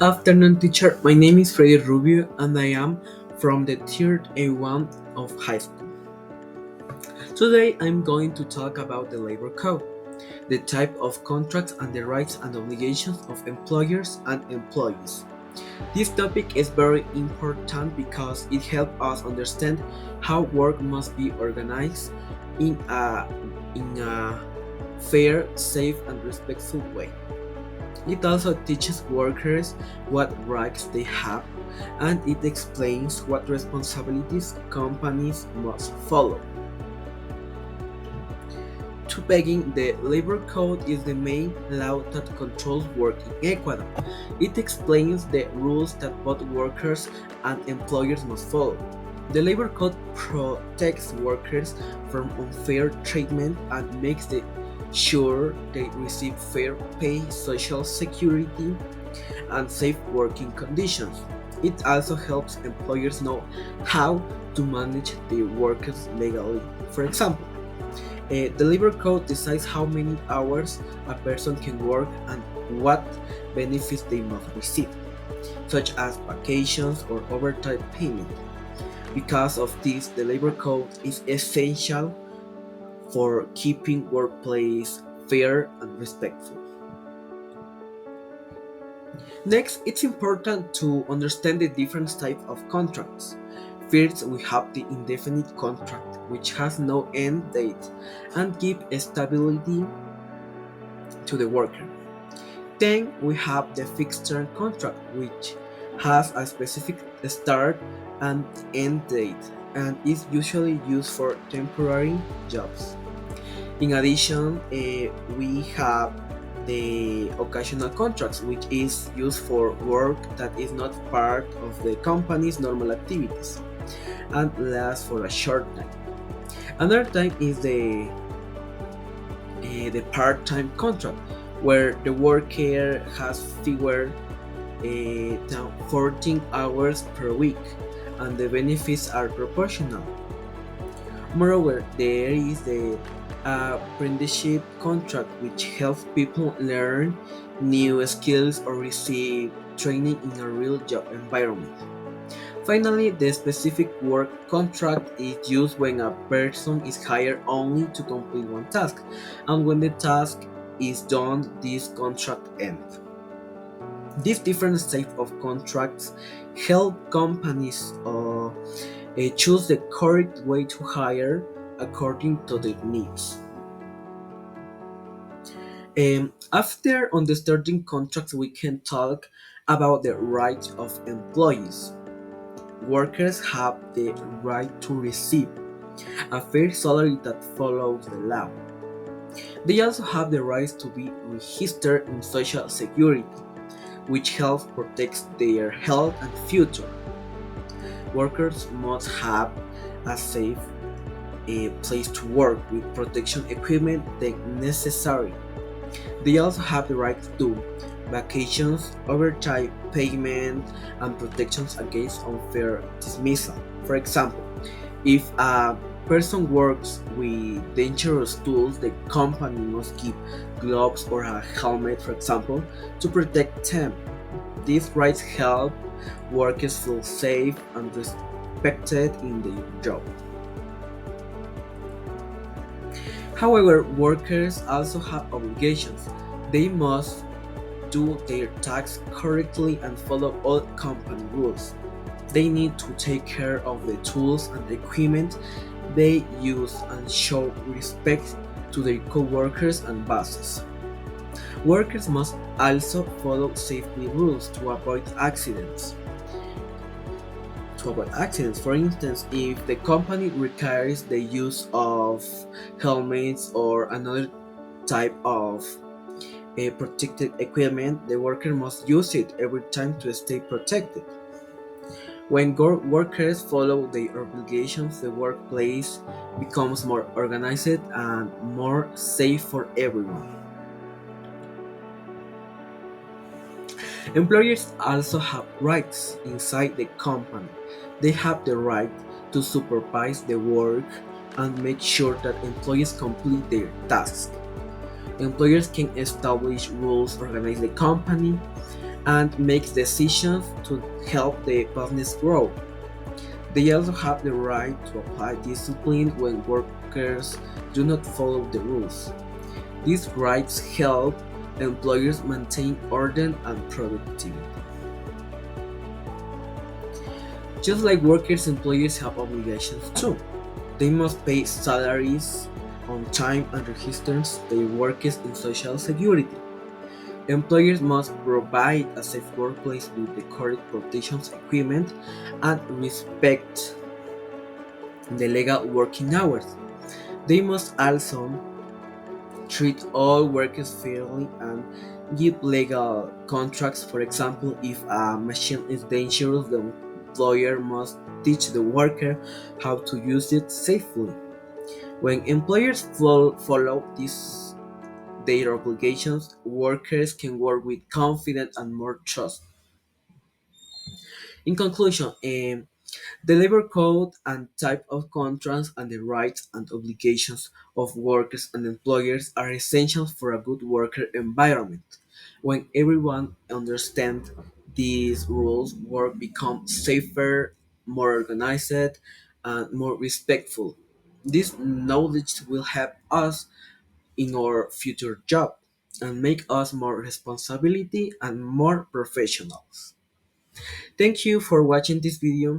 Afternoon, teacher. My name is Freddy Rubio, and I am from the third A1 of high school. Today, I'm going to talk about the labor code, the type of contracts, and the rights and obligations of employers and employees. This topic is very important because it helps us understand how work must be organized in a fair, safe, and respectful way. It also teaches workers what rights they have, and it explains what responsibilities companies must follow. To begin, the Labor Code is the main law that controls work in Ecuador. It explains the rules that both workers and employers must follow. The Labor Code protects workers from unfair treatment and makes sure they receive fair pay, social security, and safe working conditions. It also helps employers know how to manage their workers legally. For example, the labor code decides how many hours a person can work and what benefits they must receive, such as vacations or overtime payment. Because of this, the labor code is essential for keeping workplace fair and respectful. Next, it's important to understand the different types of contracts. First, we have the indefinite contract, which has no end date and gives stability to the worker. Then we have the fixed term contract, which has a specific start and end date and is usually used for temporary jobs. In addition, we have the occasional contracts, which is used for work that is not part of the company's normal activities and lasts for a short time. Another type is the part-time contract, where the worker has fewer than 14 hours per week, and the benefits are proportional. Moreover, there is the apprenticeship contract, which helps people learn new skills or receive training in a real job environment. Finally, the specific work contract is used when a person is hired only to complete one task, and when the task is done, this contract ends. These different types of contracts help companies choose the correct way to hire according to their needs. After understanding contracts, we can talk about the rights of employees. Workers have the right to receive a fair salary that follows the law. They also have the right to be registered in Social Security, which helps protect their health and future. Workers must have a safe place to work with protection equipment then necessary. They also have the right to vacations, overtime payment, and protections against unfair dismissal. For example, if a person works with dangerous tools, the company must give gloves or a helmet, for example, to protect them. These rights help workers feel safe and respected in their job. However, workers also have obligations. They must do their tasks correctly and follow all company rules. They need to take care of the tools and equipment they use and show respect to their co-workers and bosses. Workers must also follow safety rules to avoid accidents. For instance, if the company requires the use of helmets or another type of protected equipment, the worker must use it every time to stay protected. When workers follow their obligations, the workplace becomes more organized and more safe for everyone. Employers also have rights inside the company. They have the right to supervise the work and make sure that employees complete their tasks. Employers can establish rules, organize the company, and makes decisions to help the business grow. They also have the right to apply discipline when workers do not follow the rules. These rights help employers maintain order and productivity. Just like workers, employees have obligations too. They must pay salaries on time and register their workers in Social Security. Employers must provide a safe workplace with the correct protections equipment and respect the legal working hours. They must also treat all workers fairly and give legal contracts. For example, if a machine is dangerous, the employer must teach the worker how to use it safely. When employers follow their obligations, workers can work with confidence and more trust. In conclusion, the labor code and type of contracts and the rights and obligations of workers and employers are essential for a good worker environment. When everyone understands these rules, work becomes safer, more organized, and more respectful. This knowledge will help us in our future job and make us more responsibility and more professionals. Thank you for watching this video.